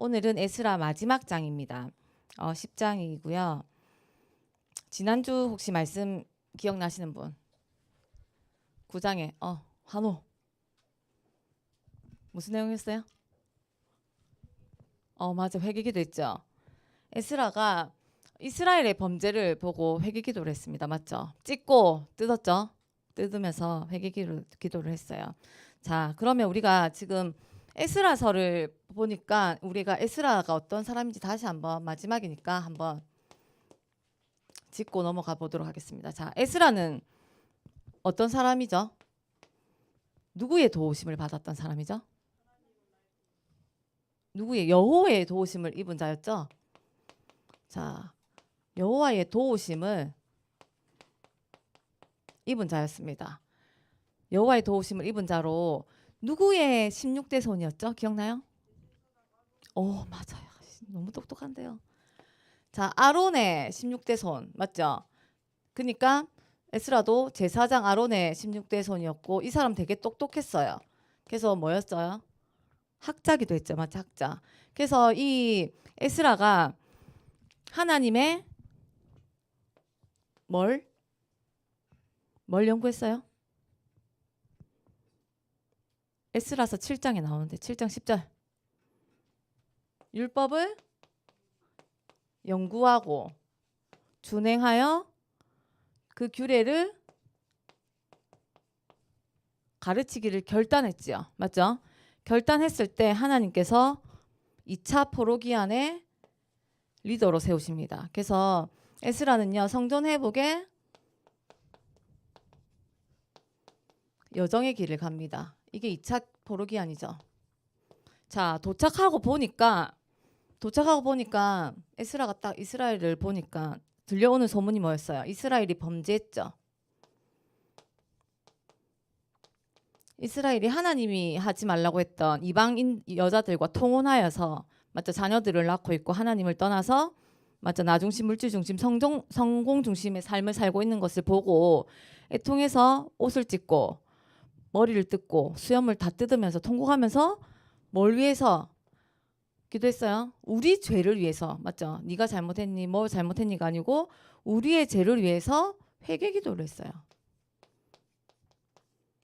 오늘은 에스라 마지막 장입니다. 10장이고요. 지난주 혹시 말씀 기억나시는 분? 9장에 한호 무슨 내용이었어요? 맞아, 회개기도 했죠. 에스라가 이스라엘의 범죄를 보고 회개기도를 했습니다. 맞죠? 찍고 뜯었죠? 뜯으면서 회개기도를 했어요. 자, 그러면 우리가 지금 에스라서를 보니까 우리가 에스라가 어떤 사람인지 다시 한번 마지막이니까 한번 짚고 넘어가 보도록 하겠습니다. 자, 에스라는 어떤 사람이죠? 누구의 도우심을 받았던 사람이죠? 누구의? 여호와의 도우심을 입은 자였죠? 자, 여호와의 도우심을 입은 자였습니다. 여호와의 도우심을 입은 자로 누구의 16대 손이었죠? 기억나요? 맞아요. 너무 똑똑한데요. 자, 아론의 16대 손 맞죠? 그러니까 에스라도 제사장 아론의 16대 손이었고 이 사람 되게 똑똑했어요. 그래서 뭐였어요? 학자기도 했죠. 맞죠? 학자. 그래서 이 에스라가 하나님의 뭘 연구했어요? 에스라서 7장에 나오는데 7장 10절 율법을 연구하고 준행하여 그 규례를 가르치기를 결단했지요. 맞죠? 결단했을 때 하나님께서 2차 포로기한의 리더로 세우십니다. 그래서 에스라는요, 성전 회복의 여정의 길을 갑니다. 이게 2차 포로기한이죠. 자, 도착하고 보니까 에스라가 딱 이스라엘을 보니까 들려오는 소문이 뭐였어요? 이스라엘이 범죄했죠. 이스라엘이 하나님이 하지 말라고 했던 이방인 여자들과 통혼하여서 맞죠? 자녀들을 낳고 있고 하나님을 떠나서 맞죠? 나 중심, 물질 중심, 성공 중심의 삶을 살고 있는 것을 보고 애통해서 옷을 찢고 머리를 뜯고 수염을 다 뜯으면서 통곡하면서 뭘 위해서 기도했어요? 우리 죄를 위해서. 맞죠? 네가 잘못했니? 뭐 잘못했니가 아니고 우리의 죄를 위해서 회개 기도를 했어요.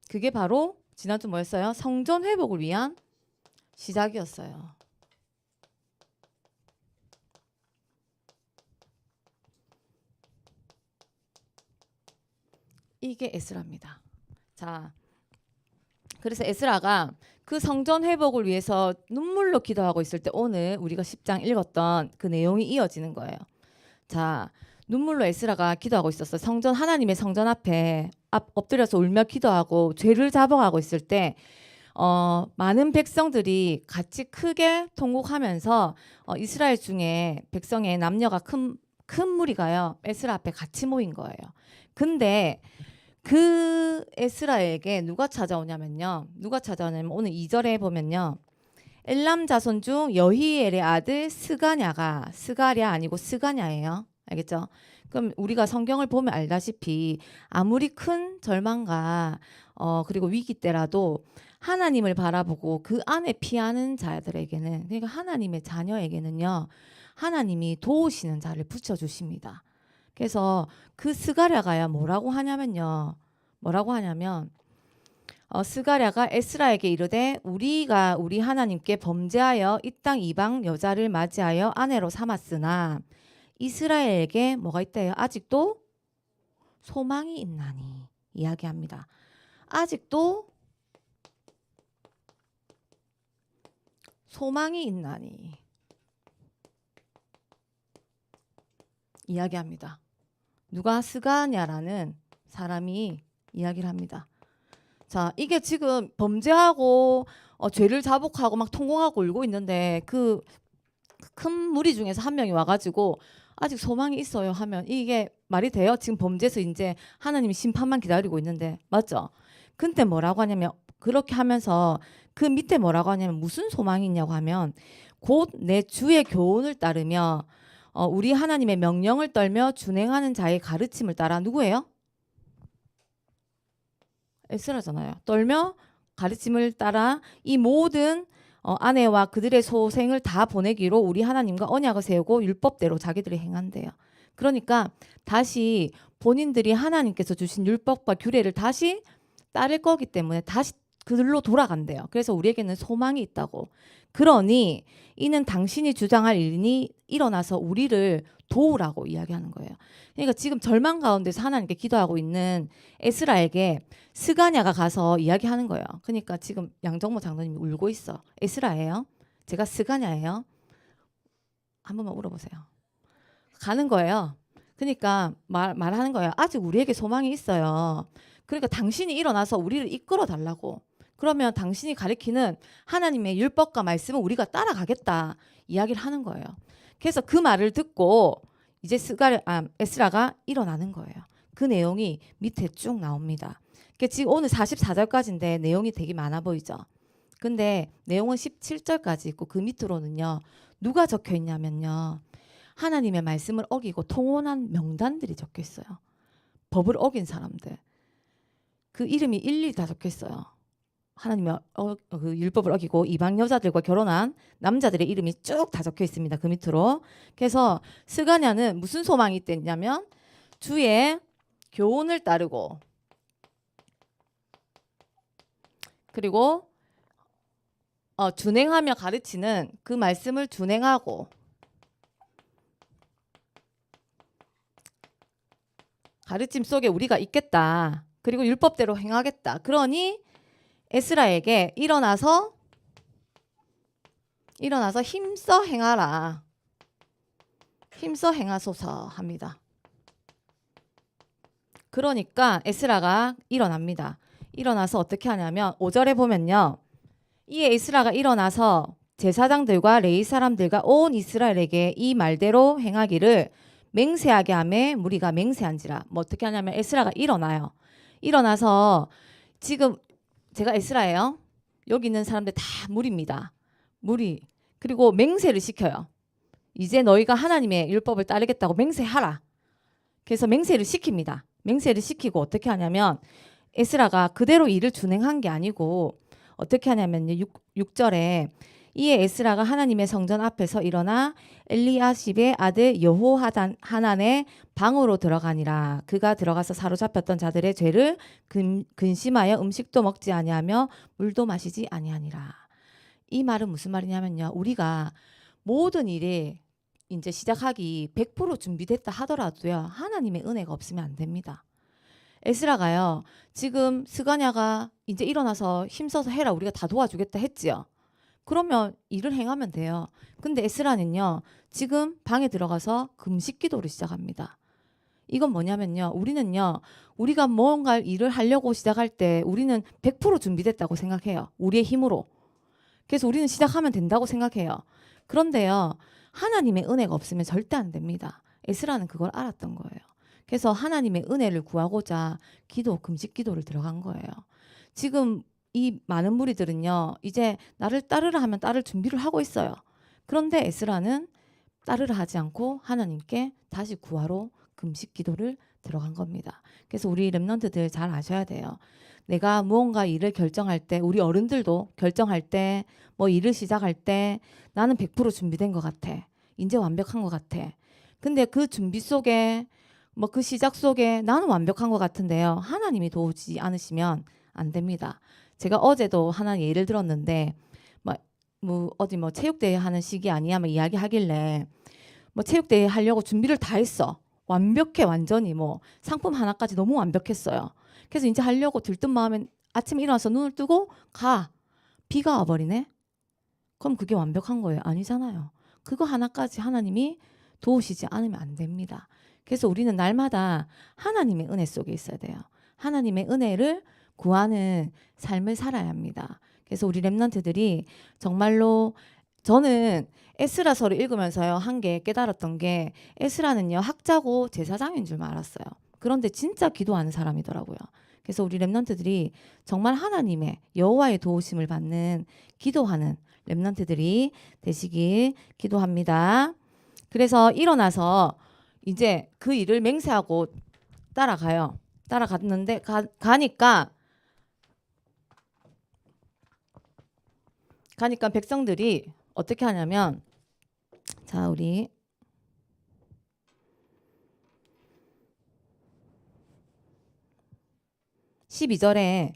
그게 바로 지난주 뭐였어요? 성전 회복을 위한 시작이었어요. 이게 에스라입니다. 자, 그래서 에스라가 그 성전 회복을 위해서 눈물로 기도하고 있을 때 오늘 우리가 10장 읽었던 그 내용이 이어지는 거예요. 자, 눈물로 에스라가 기도하고 있었어요. 하나님의 성전 앞에 엎드려서 울며 기도하고 죄를 잡아가고 있을 때 많은 백성들이 같이 크게 통곡하면서 이스라엘 중에 백성의 남녀가 큰 무리가요. 에스라 앞에 같이 모인 거예요. 근데 그 에스라에게 누가 찾아오냐면 오늘 2절에 보면요. 엘람 자손 중 여히엘의 아들 스가랴 아니고 스가냐예요. 알겠죠? 그럼 우리가 성경을 보면 알다시피 아무리 큰 절망과 그리고 위기 때라도 하나님을 바라보고 그 안에 피하는 자들에게는, 그러니까 하나님의 자녀에게는요, 하나님이 도우시는 자를 붙여주십니다. 그래서 그 스가랴가 뭐라고 하냐면 스가랴가 에스라에게 이르되 우리가 우리 하나님께 범죄하여 이 땅 이방 여자를 맞이하여 아내로 삼았으나 이스라엘에게 뭐가 있대요? 아직도 소망이 있나니 이야기합니다. 아직도 소망이 있나니 이야기합니다. 누가? 스가냐라는 사람이 이야기를 합니다. 자, 이게 지금 범죄하고 죄를 자복하고 막 통곡하고 울고 있는데 그 큰 무리 중에서 한 명이 와가지고 아직 소망이 있어요 하면 이게 말이 돼요? 지금 범죄에서 이제 하나님이 심판만 기다리고 있는데, 맞죠? 근데 뭐라고 하냐면, 그렇게 하면서 그 밑에 뭐라고 하냐면 무슨 소망이 있냐고 하면 곧 내 주의 교훈을 따르며 우리 하나님의 명령을 떨며 준행하는 자의 가르침을 따라. 누구예요? 에스라잖아요. 떨며 가르침을 따라 이 모든 아내와 그들의 소생을 다 보내기로 우리 하나님과 언약을 세우고 율법대로 자기들이 행한대요. 그러니까 다시 본인들이 하나님께서 주신 율법과 규례를 다시 따를 거기 때문에 다시 그들로 돌아간대요. 그래서 우리에게는 소망이 있다고. 그러니 이는 당신이 주장할 일이 일어나서 우리를 도우라고 이야기하는 거예요. 그러니까 지금 절망 가운데서 하나님께 기도하고 있는 에스라에게 스가냐가 가서 이야기하는 거예요. 그러니까 지금 양정모 장로님이 울고 있어. 에스라예요? 제가 스가냐예요? 한 번만 울어보세요. 가는 거예요. 그러니까 말하는 거예요. 아직 우리에게 소망이 있어요. 그러니까 당신이 일어나서 우리를 이끌어 달라고. 그러면 당신이 가리키는 하나님의 율법과 말씀을 우리가 따라가겠다 이야기를 하는 거예요. 그래서 그 말을 듣고 이제 에스라가 일어나는 거예요. 그 내용이 밑에 쭉 나옵니다. 지금 오늘 44절까지인데 내용이 되게 많아 보이죠. 근데 내용은 17절까지 있고 그 밑으로는요. 누가 적혀 있냐면요. 하나님의 말씀을 어기고 통혼한 명단들이 적혀 있어요. 법을 어긴 사람들. 그 이름이 일일이 다 적혀 있어요. 하나님의 그 율법을 어기고 이방 여자들과 결혼한 남자들의 이름이 쭉 다 적혀 있습니다. 그 밑으로. 그래서 스가냐는 무슨 소망이 있겠냐면 주의 교훈을 따르고 그리고 준행하며 가르치는 그 말씀을 준행하고 가르침 속에 우리가 있겠다. 그리고 율법대로 행하겠다. 그러니 에스라에게 일어나서 힘써 행하라. 힘써 행하소서 합니다. 그러니까 에스라가 일어납니다. 일어나서 어떻게 하냐면 5절에 보면요. 이에 에스라가 일어나서 제사장들과 레위 사람들과 온 이스라엘에게 이 말대로 행하기를 맹세하게 하매 무리가 맹세한지라. 뭐 어떻게 하냐면 에스라가 일어나요. 일어나서 지금 제가 에스라예요. 여기 있는 사람들 다 무리입니다. 무리. 그리고 맹세를 시켜요. 이제 너희가 하나님의 율법을 따르겠다고 맹세하라. 그래서 맹세를 시킵니다. 맹세를 시키고 어떻게 하냐면 에스라가 그대로 일을 준행한 게 아니고 어떻게 하냐면요. 6절에 이에 에스라가 하나님의 성전 앞에서 일어나 엘리야십의 아들 여호하난의 방으로 들어가니라. 그가 들어가서 사로잡혔던 자들의 죄를 근심하여 음식도 먹지 아니하며 물도 마시지 아니하니라. 이 말은 무슨 말이냐면요. 우리가 모든 일에 이제 시작하기 100% 준비됐다 하더라도요. 하나님의 은혜가 없으면 안 됩니다. 에스라가요. 지금 스가냐가 이제 일어나서 힘써서 해라. 우리가 다 도와주겠다 했지요. 그러면 일을 행하면 돼요. 근데 에스라는요. 지금 방에 들어가서 금식 기도를 시작합니다. 이건 뭐냐면요. 우리는요. 우리가 뭔가 일을 하려고 시작할 때 우리는 100% 준비됐다고 생각해요. 우리의 힘으로. 그래서 우리는 시작하면 된다고 생각해요. 그런데요. 하나님의 은혜가 없으면 절대 안 됩니다. 에스라는 그걸 알았던 거예요. 그래서 하나님의 은혜를 구하고자 금식 기도를 들어간 거예요. 지금 이 많은 무리들은요. 이제 나를 따르라 하면 따를 준비를 하고 있어요. 그런데 에스라는 따르라 하지 않고 하나님께 다시 구하러 금식 기도를 들어간 겁니다. 그래서 우리 렘넌트들 잘 아셔야 돼요. 내가 무언가 일을 결정할 때 우리 어른들도 결정할 때 뭐 일을 시작할 때 나는 100% 준비된 것 같아. 이제 완벽한 것 같아. 근데 그 준비 속에 뭐 그 시작 속에 나는 완벽한 것 같은데요. 하나님이 도우지 않으시면 안 됩니다. 제가 어제도 하나 예를 들었는데 어디 체육대회 하는 시기 아니야 뭐 이야기하길래 뭐 체육대회 하려고 준비를 다 했어. 완벽해 완전히 상품 하나까지 너무 완벽했어요. 그래서 이제 하려고 들뜬 마음에 아침에 일어나서 눈을 뜨고 비가 와버리네. 그럼 그게 완벽한 거예요? 아니잖아요. 그거 하나까지 하나님이 도우시지 않으면 안 됩니다. 그래서 우리는 날마다 하나님의 은혜 속에 있어야 돼요. 하나님의 은혜를 구하는 삶을 살아야 합니다. 그래서 우리 렘넌트들이 정말로 저는 에스라서를 읽으면서요. 한 게 깨달았던 게 에스라는요. 학자고 제사장인 줄 알았어요. 그런데 진짜 기도하는 사람이더라고요. 그래서 우리 렘넌트들이 정말 하나님의 여호와의 도우심을 받는 기도하는 렘넌트들이 되시길 기도합니다. 그래서 일어나서 이제 그 일을 맹세하고 따라가요. 따라갔는데 가니까 가니까 백성들이 어떻게 하냐면 자 우리 12절에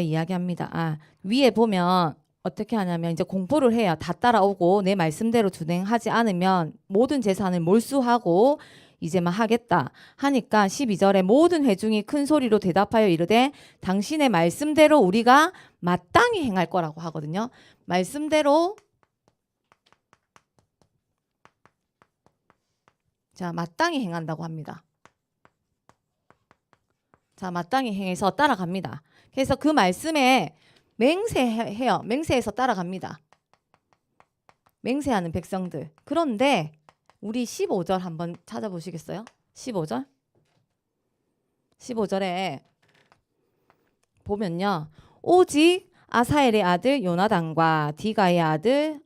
이야기합니다. 위에 보면 어떻게 하냐면 이제 공포를 해야 다 따라오고 내 말씀대로 준행하지 않으면 모든 재산을 몰수하고 이제 막 하겠다 하니까 12절에 모든 회중이 큰 소리로 대답하여 이르되 당신의 말씀대로 우리가 마땅히 행할 거라고 하거든요. 말씀대로 자 마땅히 행한다고 합니다. 자 마땅히 행해서 따라갑니다. 그래서 그 말씀에 맹세해요. 맹세해서 따라갑니다. 맹세하는 백성들. 그런데 우리 15절 한번 찾아보시겠어요? 15절? 15절에 보면요. 오직 아사엘의 아들 요나단과 디가의 아들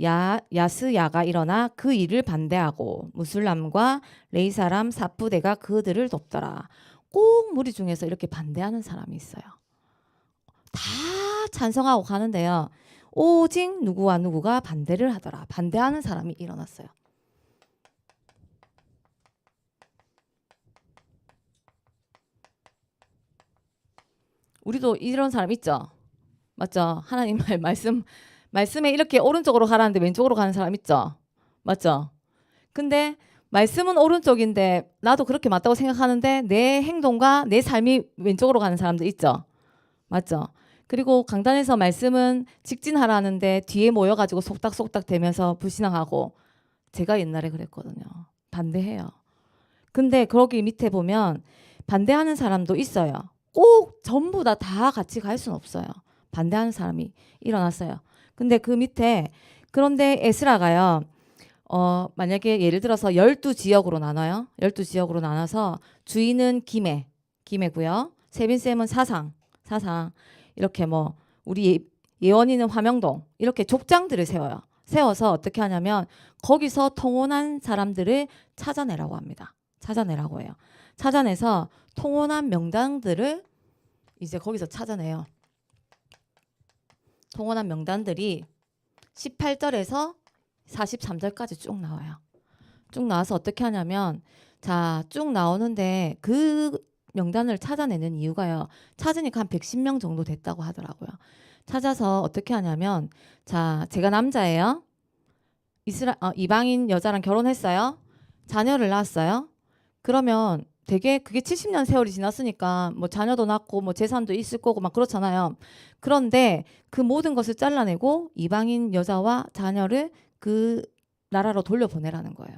야스야가 일어나 그 일을 반대하고 무술람과 레이 사람 사부대가 그들을 돕더라. 꼭 무리 중에서 이렇게 반대하는 사람이 있어요. 다 찬성하고 가는데요. 오직 누구와 누구가 반대를 하더라. 반대하는 사람이 일어났어요. 우리도 이런 사람 있죠? 맞죠? 하나님 말씀에 이렇게 오른쪽으로 가라는데 왼쪽으로 가는 사람 있죠? 맞죠? 근데 말씀은 오른쪽인데 나도 그렇게 맞다고 생각하는데 내 행동과 내 삶이 왼쪽으로 가는 사람도 있죠? 맞죠? 그리고 강단에서 말씀은 직진하라는데 뒤에 모여가지고 속닥속닥 대면서 불신앙하고 제가 옛날에 그랬거든요. 반대해요. 근데 거기 밑에 보면 반대하는 사람도 있어요. 꼭 전부 다 같이 갈 수는 없어요. 반대하는 사람이 일어났어요. 근데 그 밑에 그런데 에스라가요. 만약에 예를 들어서 12지역으로 나눠요. 12지역으로 나눠서 주인은 김해고요. 세빈쌤은 사상 이렇게 뭐 우리 예원이는 화명동 이렇게 족장들을 세워요. 세워서 어떻게 하냐면 거기서 통혼한 사람들을 찾아내라고 합니다. 찾아내라고 해요. 찾아내서 통혼한 명단들을 이제 거기서 찾아내요. 통혼한 명단들이 18절에서 43절까지 쭉 나와요. 쭉 나와서 어떻게 하냐면 자, 쭉 나오는데 그 명단을 찾아내는 이유가요. 찾으니까 한 110명 정도 됐다고 하더라고요. 찾아서 어떻게 하냐면 자, 제가 남자예요. 이방인 여자랑 결혼했어요. 자녀를 낳았어요. 그러면 되게 그게 70년 세월이 지났으니까 뭐 자녀도 낳고 뭐 재산도 있을 거고 막 그렇잖아요. 그런데 그 모든 것을 잘라내고 이방인 여자와 자녀를 그 나라로 돌려보내라는 거예요.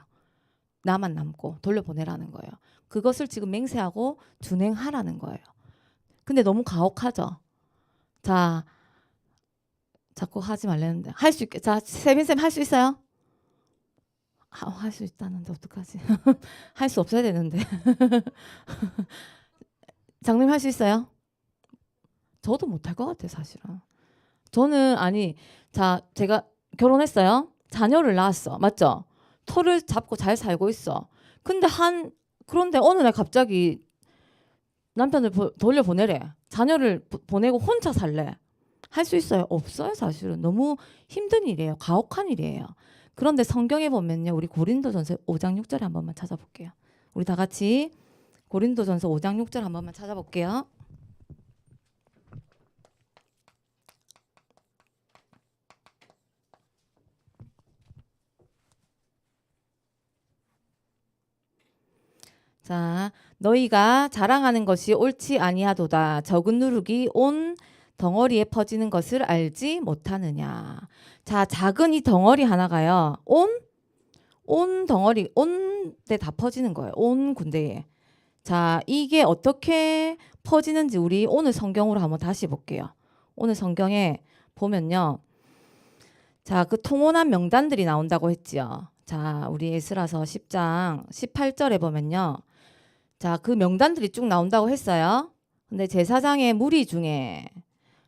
나만 남고 돌려보내라는 거예요. 그것을 지금 맹세하고 준행하라는 거예요. 근데 너무 가혹하죠. 자, 자꾸 하지 말라는데 할 수 있게. 자, 세빈쌤 할 수 있어요? 할 수 있다는데 어떡하지? 할 수 없어야 되는데. 장님 할 수 있어요? 저도 못할 것 같아요, 사실은. 저는 자, 제가 결혼했어요. 자녀를 낳았어. 맞죠? 터를 잡고 잘 살고 있어. 그런데 어느 날 갑자기 남편을 돌려보내래. 자녀를 보내고 혼자 살래. 할 수 있어요? 없어요, 사실은. 너무 힘든 일이에요. 가혹한 일이에요. 그런데 성경에 보면요. 우리 고린도전서 5장 6절에 한 번만 찾아볼게요. 우리 다 같이 고린도전서 5장 6절 한 번만 찾아볼게요. 자, 너희가 자랑하는 것이 옳지 아니하도다. 적은 누룩이 온 덩어리에 퍼지는 것을 알지 못하느냐. 자, 작은 이 덩어리 하나가요. 온 덩어리, 온 데 다 퍼지는 거예요. 온 군대에. 자, 이게 어떻게 퍼지는지 우리 오늘 성경으로 한번 다시 볼게요. 오늘 성경에 보면요. 자, 그 통혼한 명단들이 나온다고 했지요. 자, 우리 에스라서 10장 18절에 보면요. 자, 그 명단들이 쭉 나온다고 했어요. 근데 제사장의 무리 중에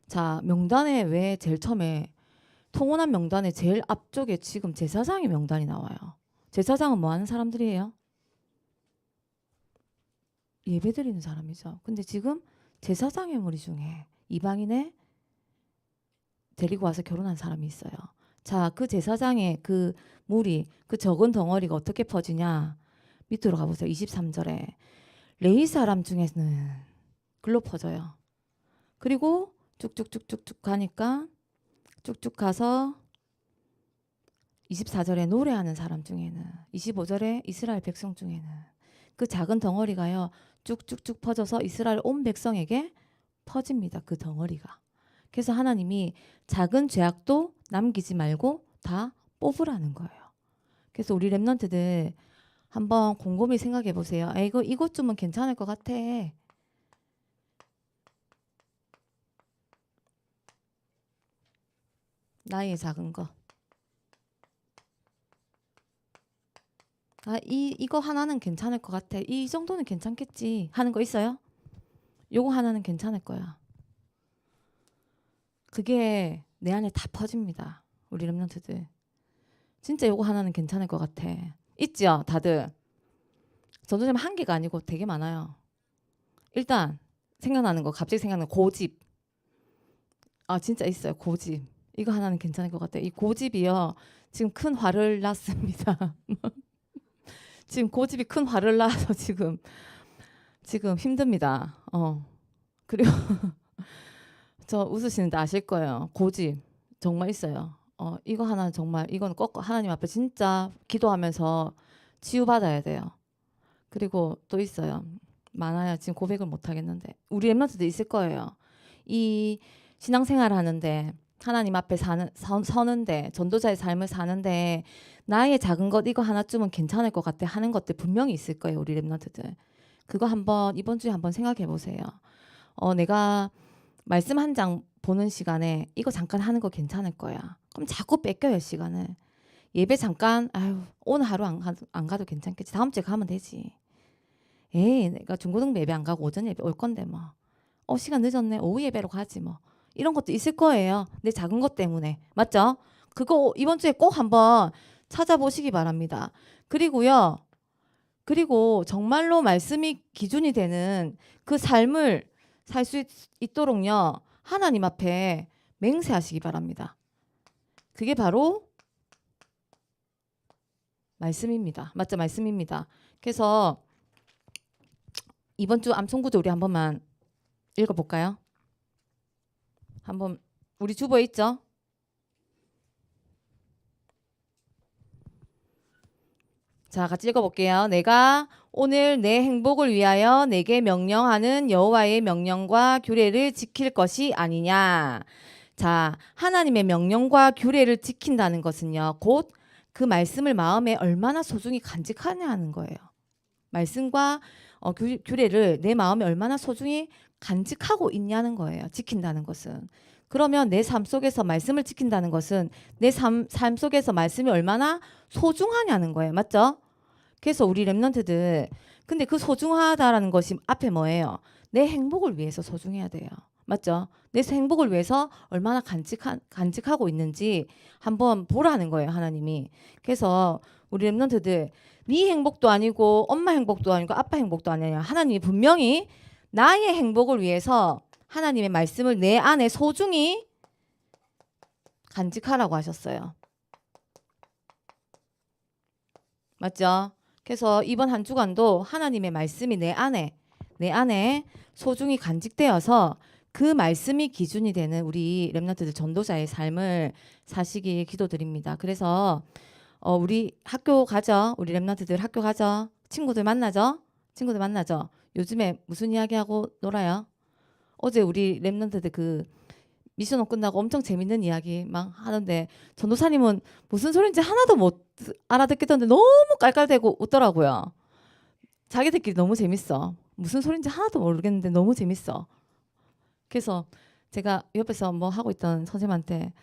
자, 명단에 왜 제일 처음에 통혼한 명단의 제일 앞쪽에 지금 제사장의 명단이 나와요. 제사장은 뭐 하는 사람들이에요? 예배드리는 사람이죠. 근데 지금 제사장의 무리 중에 이방인의 데리고 와서 결혼한 사람이 있어요. 자, 그 제사장의 그 물이 그 적은 덩어리가 어떻게 퍼지냐? 밑으로 가보세요. 23절에 레위 사람 중에는 글로 퍼져요. 그리고 쭉쭉쭉쭉쭉 가니까 쭉쭉 가서 24절에 노래하는 사람 중에는 25절에 이스라엘 백성 중에는 그 작은 덩어리가요. 쭉쭉쭉 퍼져서 이스라엘 온 백성에게 퍼집니다. 그 덩어리가. 그래서 하나님이 작은 죄악도 남기지 말고 다 뽑으라는 거예요. 그래서 우리 렘넌트들 한번 곰곰이 생각해 보세요. 아, 이것 좀은 괜찮을 것 같아. 나의 작은 거. 아, 이거 하나는 괜찮을 것 같아. 이 정도는 괜찮겠지 하는 거 있어요? 요거 하나는 괜찮을 거야. 그게 내 안에 다 퍼집니다. 우리 렘넌트들. 진짜 요거 하나는 괜찮을 것 같아. 있죠, 다들. 전도자면 한 개가 아니고 되게 많아요. 일단 생각나는 거, 갑자기 생각나는 고집. 아, 진짜 있어요. 고집. 이거 하나는 괜찮을 것 같아요. 이 고집이요. 지금 큰 화를 났습니다. 지금 고집이 큰 화를 나서 지금 힘듭니다. 그리고 저 웃으시는데 아실 거예요. 고집 정말 있어요. 이거 하나는 정말 이건 꼭 하나님 앞에 진짜 기도하면서 치유받아야 돼요. 그리고 또 있어요. 많아요. 지금 고백을 못 하겠는데 우리 엠런트도 있을 거예요. 이 신앙생활 하는데 하나님 앞에 서는데 전도자의 삶을 사는데 나의 작은 것 이거 하나쯤은 괜찮을 것 같아 하는 것들 분명히 있을 거예요. 우리 렘넌트들. 그거 한번 이번 주에 한번 생각해 보세요. 내가 말씀 한 장 보는 시간에 이거 잠깐 하는 거 괜찮을 거야. 그럼 자꾸 뺏겨요 시간을. 예배 잠깐 아유 오늘 하루 안 가도 괜찮겠지. 다음 주에 가면 되지. 에이 내가 중고등부 예배 안 가고 오전 예배 올 건데 뭐. 시간 늦었네. 오후 예배로 가지 뭐. 이런 것도 있을 거예요. 내 작은 것 때문에. 맞죠? 그거 이번 주에 꼭 한번 찾아보시기 바랍니다. 그리고 정말로 말씀이 기준이 되는 그 삶을 살 수 있도록요. 하나님 앞에 맹세하시기 바랍니다. 그게 바로 말씀입니다. 맞죠? 말씀입니다. 그래서 이번 주 암송구조 우리 한 번만 읽어볼까요? 한번 우리 주보에 있죠? 자, 같이 읽어볼게요. 내가 오늘 내 행복을 위하여 내게 명령하는 여호와의 명령과 규례를 지킬 것이 아니냐. 자, 하나님의 명령과 규례를 지킨다는 것은요. 곧 그 말씀을 마음에 얼마나 소중히 간직하냐는 거예요. 말씀과 규례를 내 마음에 얼마나 소중히 간직하고 있냐는 거예요. 지킨다는 것은. 그러면 내 삶 속에서 말씀을 지킨다는 것은 내 삶 속에서 말씀이 얼마나 소중하냐는 거예요. 맞죠? 그래서 우리 렘넌트들 근데 그 소중하다라는 것이 앞에 뭐예요? 내 행복을 위해서 소중해야 돼요. 맞죠? 내 행복을 위해서 얼마나 간직하고 있는지 한번 보라는 거예요. 하나님이. 그래서 우리 렘넌트들 네 행복도 아니고 엄마 행복도 아니고 아빠 행복도 아니냐. 하나님이 분명히 나의 행복을 위해서 하나님의 말씀을 내 안에 소중히 간직하라고 하셨어요. 맞죠? 그래서 이번 한 주간도 하나님의 말씀이 내 안에 소중히 간직되어서 그 말씀이 기준이 되는 우리 렘넌트들 전도자의 삶을 사시길 기도드립니다. 그래서 우리 학교 가죠. 우리 렘넌트들 학교 가죠. 친구들 만나죠. 요즘에 무슨 이야기하고 놀아요? 어제 우리 렘넌트들 그 미션업 끝나고 엄청 재밌는 이야기 막 하는데 전도사님은 무슨 소리인지 하나도 못 알아듣겠던데 너무 깔깔대고 웃더라고요. 자기들끼리 너무 재밌어. 무슨 소리인지 하나도 모르겠는데 너무 재밌어. 그래서 제가 옆에서 뭐 하고 있던 선생님한테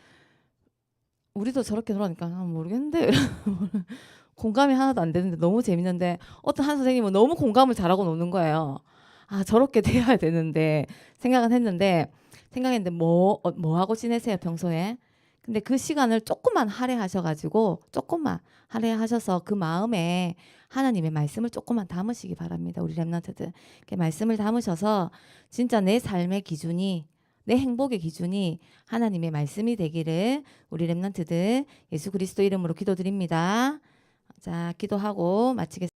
우리도 저렇게 놀아니까 모르겠는데 공감이 하나도 안 되는데 너무 재밌는데 어떤 한 선생님은 너무 공감을 잘하고 노는 거예요. 아 저렇게 돼야 되는데 생각했는데 뭐 하고 지내세요 평소에? 근데 그 시간을 조금만 할애하셔가지고 조금만 할애하셔서 그 마음에 하나님의 말씀을 조금만 담으시기 바랍니다. 우리 렘넌트들 말씀을 담으셔서 진짜 내 삶의 기준이 내 행복의 기준이 하나님의 말씀이 되기를 우리 렘넌트들 예수 그리스도 이름으로 기도드립니다. 자, 기도하고 마치겠습니다.